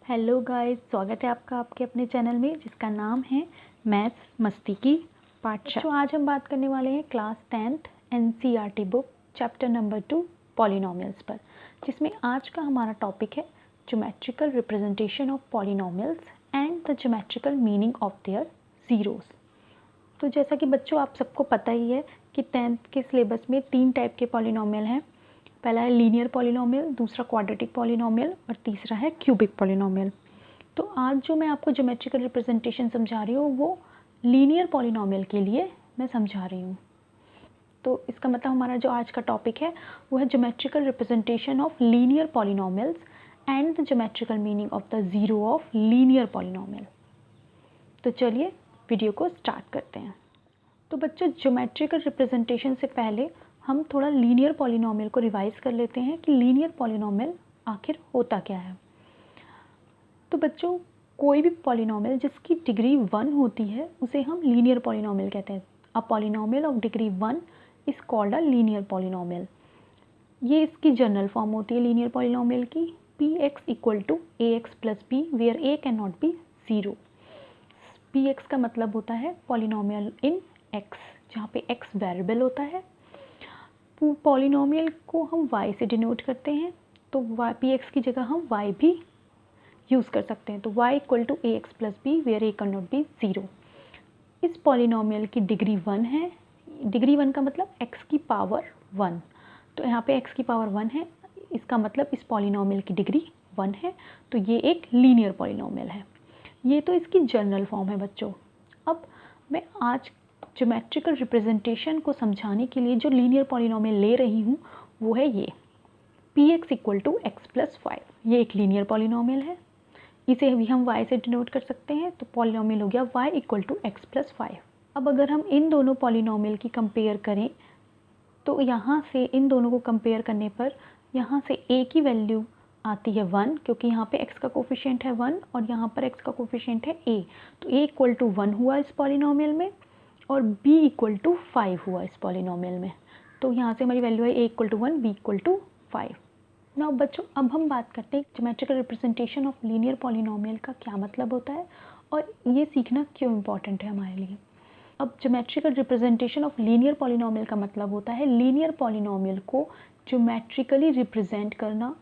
Hello guys, स्वागत है आपका आपके अपने चैनल में जिसका नाम है मैथ्स मस्ती की पाठशाला। तो आज हम बात करने वाले हैं class 10th NCERT book chapter number 2 polynomials पर, जिसमें आज का हमारा टॉपिक है geometrical representation of polynomials and the geometrical meaning of their zeros. तो जैसा कि बच्चों आप सबको पता ही है कि 10th के सिलेबस में 3 टाइप के पॉलिनॉमियल हैं। पहला है लीनियर पॉलिनॉमियल, दूसरा क्वाड्रेटिक पॉलिनॉमियल और तीसरा है क्यूबिक पॉलिनॉमियल। तो आज जो मैं आपको ज्योमेट्रिकल रिप्रेजेंटेशन समझा रही हूँ वो लीनियर पॉलिनॉमियल के लिए मैं समझा रही हूँ। तो इसका मतलब हमारा जो आज का टॉपिक है वो है geometrical representation of linear polynomials and the geometrical meaning of the zero of linear polynomial. तो चलिए वीडियो को स्टार्ट करते हैं। तो बच्चों, ज्योमेट्रिकल रिप्रेजेंटेशन से पहले हम थोड़ा लीनियर पॉलिनॉमियल को रिवाइज कर लेते हैं कि लीनियर पॉलिनॉमियल आखिर होता क्या है। तो बच्चों, कोई भी पॉलिनॉमियल जिसकी डिग्री 1 होती है उसे हम लीनियर पॉलिनॉमियल कहते हैं। A polynomial of degree 1 is called a linear polynomial. ये इसकी जनरल फॉर्म होती है लीनियर पॉलिनॉमियल की, p x equal to a x plus b where a can not be zero. P x का मतलब होता है पॉलिनॉमियल इन एक्स, जहाँ पे एक्स वेरिएबल होता है। पॉलिनॉमियल को हम y से डिनोट करते हैं, तो पी एक्स की जगह हम y भी यूज़ कर सकते हैं। तो y equal to a x plus b where a can not be zero. इस पॉलिनॉमियल की डिग्री 1 है। डिग्री 1 का मतलब x की पावर 1। तो यहाँ पे x की पावर 1 है, इसका मतलब इस पॉलिनॉमियल की डिग्री 1 है। तो ये एक लीनियर पॉलिनॉमियल है। ये तो इसकी जनरल फॉर्म है बच्चों। अब मैं आज ज्योमेट्रिकल रिप्रेजेंटेशन को समझाने के लिए जो लीनियर पॉलिनॉमियल ले रही हूँ वो है ये p x equal to x plus 5। ये एक लीनियर पॉलिनॉमियल है, इसे भी हम y से डिनोट कर सकते हैं। तो पॉलिनॉमियल हो गया y equal to x plus 5। अब अगर हम इन दोनों पॉलिनॉमियल की कंपेयर करें तो यहाँ से इन दोनों को कंपेयर करने पर यहाँ से a की वैल्यू आती है 1, क्योंकि यहाँ पे x का कोफिशिएंट है 1 और यहाँ पर x का कोफिशिएंट है a। तो a इक्वल टू 1 हुआ इस पॉलिनॉमियल में और b इक्वल टू 5 हुआ इस पॉलिनॉमियल में। तो यहाँ से हमारी वैल्यू है a equal to 1, b equal to 5। Now बच्चों, अब हम बात करते हैं geometrical representation of linear polynomial का क्या मतलब होता है और ये सीखना क्यों इम्पॉर्टेंट है हमारे लिए। अब geometrical representation of linear polynomial का मतलब होता है लीनियर पॉलिनॉमियल को ज्योमेट्रिकली रिप्रेजेंट करना,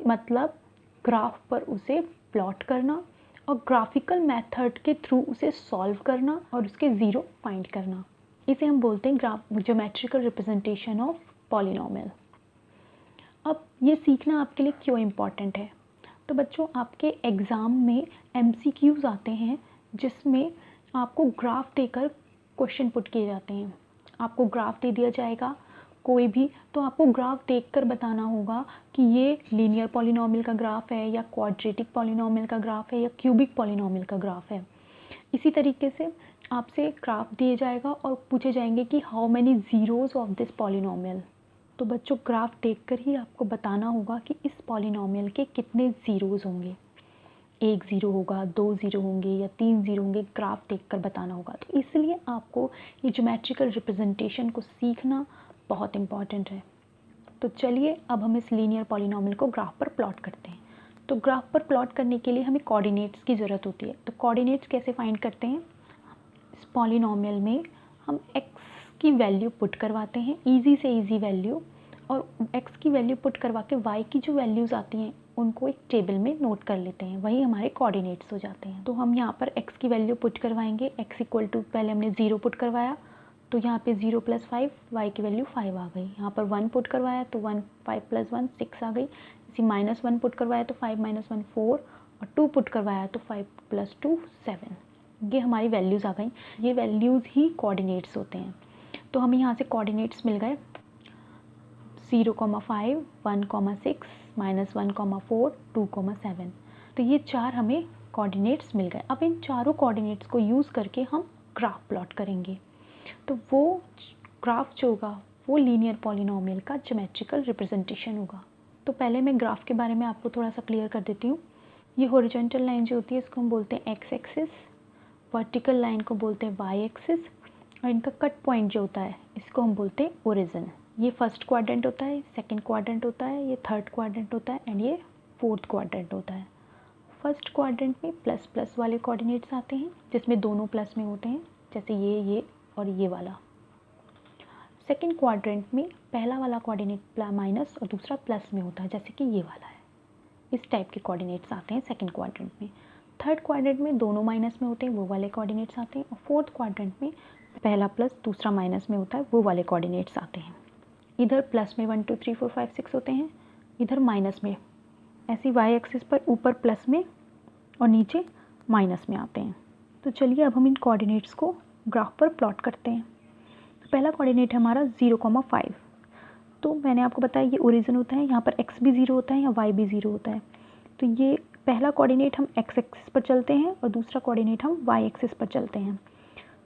मतलब ग्राफ पर उसे प्लॉट करना और ग्राफिकल मेथड के थ्रू उसे सॉल्व करना और उसके ज़ीरो फाइंड करना। इसे हम बोलते हैं ज्योमेट्रिकल रिप्रेजेंटेशन ऑफ पॉलिनॉमियल। अब ये सीखना आपके लिए क्यों इम्पॉर्टेंट है। तो बच्चों, आपके एग्ज़ाम में MCQs आते हैं जिसमें आपको ग्राफ देकर क्वेश्चन पुट किए जाते हैं। आपको ग्राफ दे दिया जाएगा कोई भी, तो आपको ग्राफ देखकर बताना होगा कि ये लीनियर पॉलिनॉमियल का ग्राफ है या क्वाड्रेटिक पॉलिनॉमियल का ग्राफ है या क्यूबिक पॉलिनॉमियल का ग्राफ है। इसी तरीके से आपसे ग्राफ दिया जाएगा और पूछे जाएंगे कि how many zeros of this polynomial. तो बच्चों, ग्राफ देखकर ही आपको बताना होगा कि इस पॉलिनॉमियल के कितने ज़ीरोज़ होंगे। 1 ज़ीरो होगा, 2 ज़ीरो होंगे या 3 ज़ीरो होंगे, ग्राफ देखकर बताना होगा। तो इसलिए आपको ये ज्योमेट्रिकल रिप्रेजेंटेशन को सीखना बहुत इम्पॉर्टेंट है। तो चलिए अब हम इस लीनियर पॉलिनॉमियल को ग्राफ पर प्लॉट करते हैं। तो ग्राफ पर प्लॉट करने के लिए हमें कोऑर्डिनेट्स की ज़रूरत होती है। तो कोऑर्डिनेट्स कैसे फाइंड करते हैं। इस पॉलिनॉमियल में हम x की वैल्यू पुट करवाते हैं, ईजी से ईजी वैल्यू, और x की वैल्यू पुट करवा के y की जो वैल्यूज़ आती हैं उनको एक टेबल में नोट कर लेते हैं। वही हमारे कोऑर्डिनेट्स हो जाते हैं। तो हम यहाँ पर x की वैल्यू पुट करवाएंगे। x इक्वल टू पहले हमने 0 पुट करवाया तो यहाँ पे 0 प्लस 5, y की वैल्यू 5 आ गई। यहाँ पर 1 पुट करवाया तो 1, 5 प्लस 1 6 आ गई। इसी -1 पुट करवाया तो 5 - 1 4 और 2 पुट करवाया तो 5 प्लस 2 7। ये हमारी वैल्यूज़ आ गई। ये वैल्यूज़ ही कोऑर्डिनेट्स होते हैं। तो हमें यहाँ से कोऑर्डिनेट्स मिल गए 0,5, 1,6, -1,4, 2,7। तो ये 4 हमें कोऑर्डिनेट्स मिल गए। अब इन चारों कोऑर्डिनेट्स को यूज़ करके हम ग्राफ प्लॉट करेंगे। तो वो ग्राफ जो होगा वो लीनियर पॉलिनॉमियल का ज्योमेट्रिकल रिप्रेजेंटेशन होगा। तो पहले मैं ग्राफ के बारे में आपको थोड़ा सा क्लियर कर देती हूँ। ये हॉरिजॉन्टल लाइन जो होती है इसको हम बोलते हैं एक्स एक्सिस, वर्टिकल लाइन को बोलते हैं वाई एक्सिस, और इनका कट पॉइंट जो होता है इसको हम बोलते हैं ओरिजिन। ये फर्स्ट क्वाड्रेंट होता है, सेकंड क्वाड्रेंट होता है, ये थर्ड क्वाड्रेंट होता है एंड ये फोर्थ क्वाड्रेंट होता है। फर्स्ट क्वाड्रेंट में प्लस प्लस वाले कोऑर्डिनेट्स आते हैं जिसमें दोनों प्लस में होते हैं, जैसे ये और ये वाला। सेकंड क्वाड्रेंट में पहला वाला कोऑर्डिनेट माइनस और दूसरा प्लस में होता है, जैसे कि ये वाला है। इस टाइप के कोऑर्डिनेट्स आते हैं सेकंड क्वाड्रेंट में। थर्ड क्वाड्रेंट में दोनों माइनस में होते हैं, वो वाले कोऑर्डिनेट्स आते हैं। और फोर्थ क्वाड्रेंट में पहला प्लस दूसरा माइनस में होता है, वो वाले कोऑर्डिनेट्स आते हैं। इधर प्लस में 1 2 3 4 5 6 होते हैं, इधर माइनस में, ऐसी वाई एक्सिस पर ऊपर प्लस में और नीचे माइनस में आते हैं। तो चलिए अब हम इन कोऑर्डिनेट्स को ग्राफ पर प्लॉट करते हैं। तो पहला कोऑर्डिनेट है हमारा 0,5। तो मैंने आपको बताया ये ओरिजिन होता है, यहाँ पर x भी 0 होता है या y भी 0 होता है। तो ये पहला कोऑर्डिनेट हम x एक्सिस पर चलते हैं और दूसरा कोऑर्डिनेट हम y एक्सिस पर चलते हैं।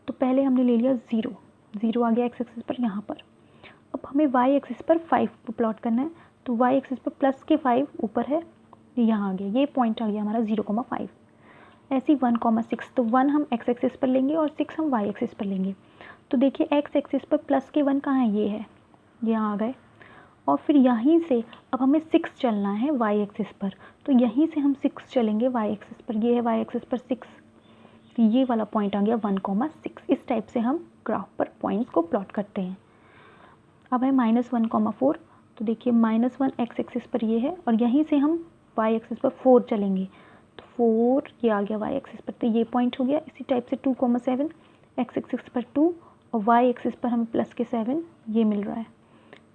तो पहले हमने ले लिया 0 आ गया x एक्सिस पर यहाँ पर। अब हमें y एक्सिस पर 5 को प्लॉट करना है, तो y एक्सिस पर प्लस के 5 ऊपर है, यहाँ आ गया, ये पॉइंट आ गया हमारा 0,5। ऐसी 1,6, तो 1 हम x एक्सिस पर लेंगे और 6 हम y एक्सिस पर लेंगे। तो देखिए x एक्सिस पर प्लस के 1 कहाँ है, ये है, यहाँ आ गए। और फिर यहीं से अब हमें 6 चलना है y एक्सिस पर, तो यहीं से हम 6 चलेंगे y एक्सिस पर, ये है y एक्सिस पर 6, तो ये वाला पॉइंट आ गया 1,6। इस टाइप से हम ग्राफ पर पॉइंट्स को प्लॉट करते हैं। अब है -1,4, तो देखिए -1 x एक्सिस पर ये है और यहीं से हम y एक्सिस पर 4 चलेंगे, तो 4 ये आ गया y एक्सिस पर, तो ये पॉइंट हो गया। इसी टाइप से 2,7 x एक्सिस पर 2 और y एक्सिस पर हमें प्लस के 7 ये मिल रहा है,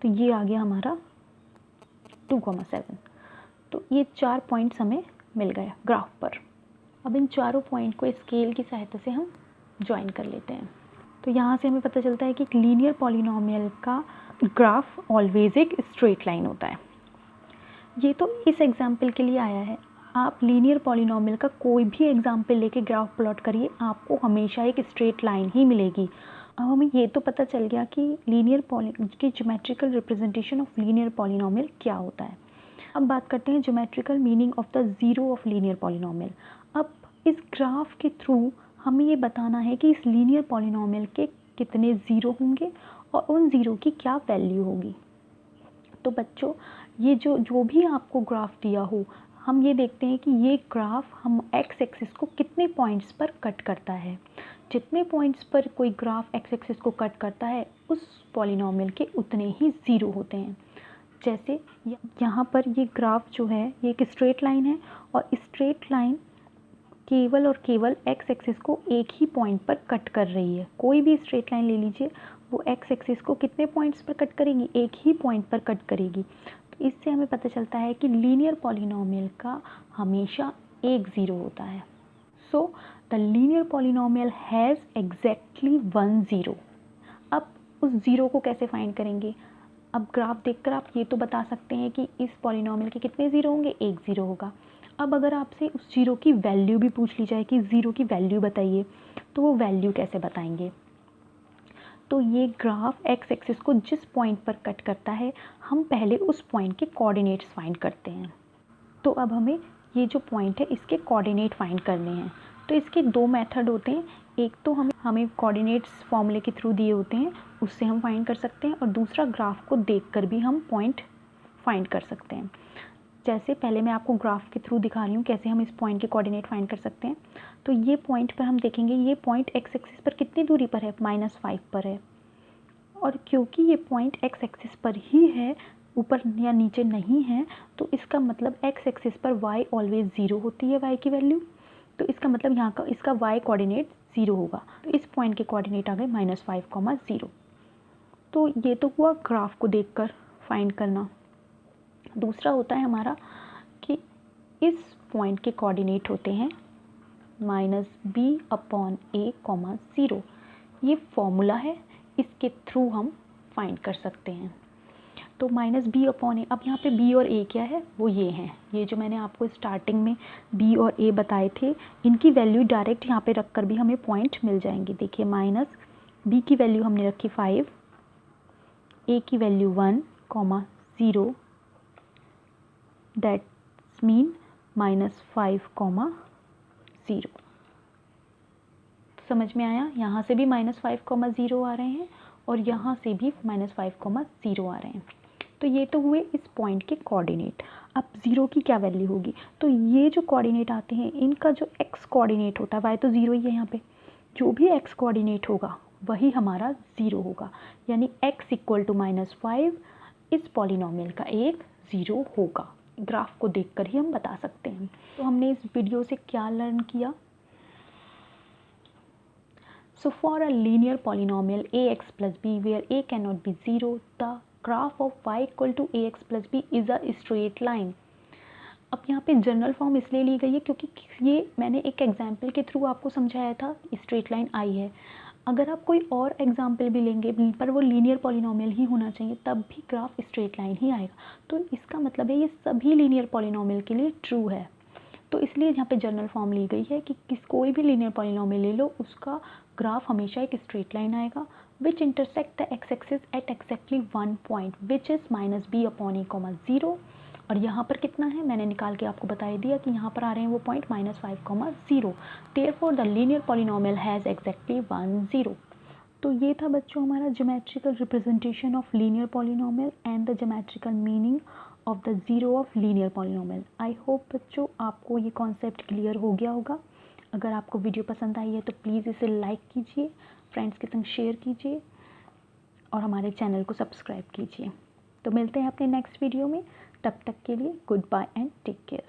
तो ये आ गया हमारा 2,7। तो ये 4 पॉइंट्स हमें मिल गए ग्राफ पर। अब इन चारों पॉइंट को स्केल की सहायता से हम ज्वाइन कर लेते हैं। तो यहाँ से हमें पता चलता है कि लीनियर पॉलिनोमियल का ग्राफ ऑलवेज एक स्ट्रेट लाइन होता है। ये तो इस एग्जाम्पल के लिए आया है, आप लीनियर पॉलिनोमियल का कोई भी एग्जाम्पल लेके ग्राफ प्लॉट करिए, आपको हमेशा एक स्ट्रेट लाइन ही मिलेगी। अब हमें ये तो पता चल गया कि की geometrical representation of linear polynomial क्या होता है। अब बात करते हैं geometrical meaning of the zero of linear polynomial. अब इस ग्राफ के थ्रू हमें ये बताना है कि इस लीनियर पॉलिनोमियल के कितने ज़ीरो होंगे और उन ज़ीरो की क्या वैल्यू होगी। तो बच्चों, ये जो भी आपको ग्राफ दिया हो, हम ये देखते हैं कि ये ग्राफ हम एक्स एक्सिस को कितने पॉइंट्स पर कट करता है। जितने पॉइंट्स पर कोई ग्राफ एक्स एक्सिस को कट करता है, उस पॉलिनोमियल के उतने ही ज़ीरो होते हैं। जैसे यहाँ पर ये ग्राफ जो है ये एक स्ट्रेट लाइन है और स्ट्रेट लाइन केवल और केवल एक्स एक्सिस को एक ही पॉइंट पर कट कर रही है। कोई भी स्ट्रेट लाइन ले लीजिए, वो एक्स एक्सिस को कितने पॉइंट्स पर कट करेगी, एक ही पॉइंट पर कट करेगी। तो इससे हमें पता चलता है कि लीनियर पॉलिनोमियल का हमेशा एक ज़ीरो होता है। So the linear polynomial has exactly 1 zero. अब उस ज़ीरो को कैसे फाइंड करेंगे? अब ग्राफ देखकर आप ये तो बता सकते हैं कि इस पॉलिनोमियल के कितने ज़ीरो होंगे, एक ज़ीरो होगा। अब अगर आपसे उस ज़ीरो की वैल्यू भी पूछ ली जाए कि ज़ीरो की वैल्यू बताइए, तो वो वैल्यू कैसे बताएंगे? तो ये ग्राफ एक्स एक्सिस को जिस पॉइंट पर कट करता है, हम पहले उस पॉइंट के कोऑर्डिनेट्स फाइंड करते हैं। तो अब हमें ये जो पॉइंट है इसके कोऑर्डिनेट फाइंड करने हैं। तो इसके दो मेथड होते हैं, एक तो हमें कोऑर्डिनेट्स फॉर्मूले के थ्रू दिए होते हैं, उससे हम फाइंड कर सकते हैं, और दूसरा ग्राफ को देखकर भी हम पॉइंट फाइंड कर सकते हैं। जैसे पहले मैं आपको ग्राफ के थ्रू दिखा रही हूँ कैसे हम इस पॉइंट के कोऑर्डिनेट फाइंड कर सकते हैं। तो ये पॉइंट पर हम देखेंगे, ये पॉइंट एक्स एक्सिस पर कितनी दूरी पर है, -5 पर है। और क्योंकि ये पॉइंट एक्स एक्सिस पर ही है, ऊपर या नीचे नहीं है, तो इसका मतलब एक्स एक्सिस पर y ऑलवेज ज़ीरो होती है, y की वैल्यू। तो इसका मतलब यहाँ का इसका y कोऑर्डिनेट ज़ीरो होगा। तो इस पॉइंट के कोऑर्डिनेट आ गए -5, 0। तो ये तो हुआ ग्राफ को देखकर फाइंड करना। दूसरा होता है हमारा कि इस पॉइंट के कोऑर्डिनेट होते हैं -b/a, 0। ये फॉर्मूला है, इसके थ्रू हम फाइंड कर सकते हैं। तो -b/a, अब यहाँ पे b और a क्या है, वो ये हैं। ये जो मैंने आपको स्टार्टिंग में b और a बताए थे, इनकी वैल्यू डायरेक्ट यहाँ पे रख कर भी हमें पॉइंट मिल जाएंगे। देखिए b की वैल्यू हमने रखी 5, a की वैल्यू 1, 0, दैट्स मीन -5, 0। समझ में आया? यहाँ से भी -5, 0 आ रहे हैं और यहाँ से भी -5, 0 आ रहे हैं। तो ये तो हुए इस पॉइंट के कोऑर्डिनेट। अब 0 की क्या वैल्यू होगी, तो ये जो कोऑर्डिनेट आते हैं इनका जो x कोऑर्डिनेट होता है, y तो 0 ही है यहाँ पे, जो भी x कोऑर्डिनेट होगा वही हमारा 0 होगा, यानी x इक्वल टू -5 इस पॉलिनॉमियल का एक 0 होगा। ग्राफ को देखकर ही हम बता सकते हैं। तो हमने इस वीडियो से क्या लर्न किया? So for a linear polynomial ax plus b where a cannot be 0, the graph of y equal to ax plus b is a straight line. अब यहाँ पे जनरल फॉर्म इसलिए ली गई है क्योंकि ये मैंने एक एग्जाम्पल के थ्रू आपको समझाया था, स्ट्रेट लाइन आई है। अगर आप कोई और एग्जाम्पल भी लेंगे पर वो लीनियर पॉलिनॉमियल ही होना चाहिए, तब भी ग्राफ स्ट्रेट लाइन ही आएगा। तो इसका मतलब है ये सभी लीनियर पॉलिनॉमियल के लिए ट्रू है। तो इसलिए यहाँ पे जनरल फॉर्म ली गई है कि कोई भी लीनियर पॉलिनॉमियल ले लो, उसका ग्राफ हमेशा एक स्ट्रेट लाइन आएगा विच intersect the x axis at exactly 1 point which is -b/a, 0। और यहाँ पर कितना है मैंने निकाल के आपको बता दिया कि यहाँ पर आ रहे हैं वो point -5, 0। Therefore the linear polynomial has exactly 1, 0। तो ये था बच्चों हमारा geometrical representation of linear polynomial and the geometrical meaning of the zero of linear polynomial. I hope बच्चों आपको ये कॉन्सेप्ट क्लियर हो गया होगा। अगर आपको वीडियो पसंद आई है तो प्लीज़ इसे लाइक कीजिए, फ्रेंड्स के संग शेयर कीजिए और हमारे चैनल को सब्सक्राइब कीजिए। तो मिलते हैं अपने नेक्स्ट वीडियो में, तब तक के लिए goodbye and take care.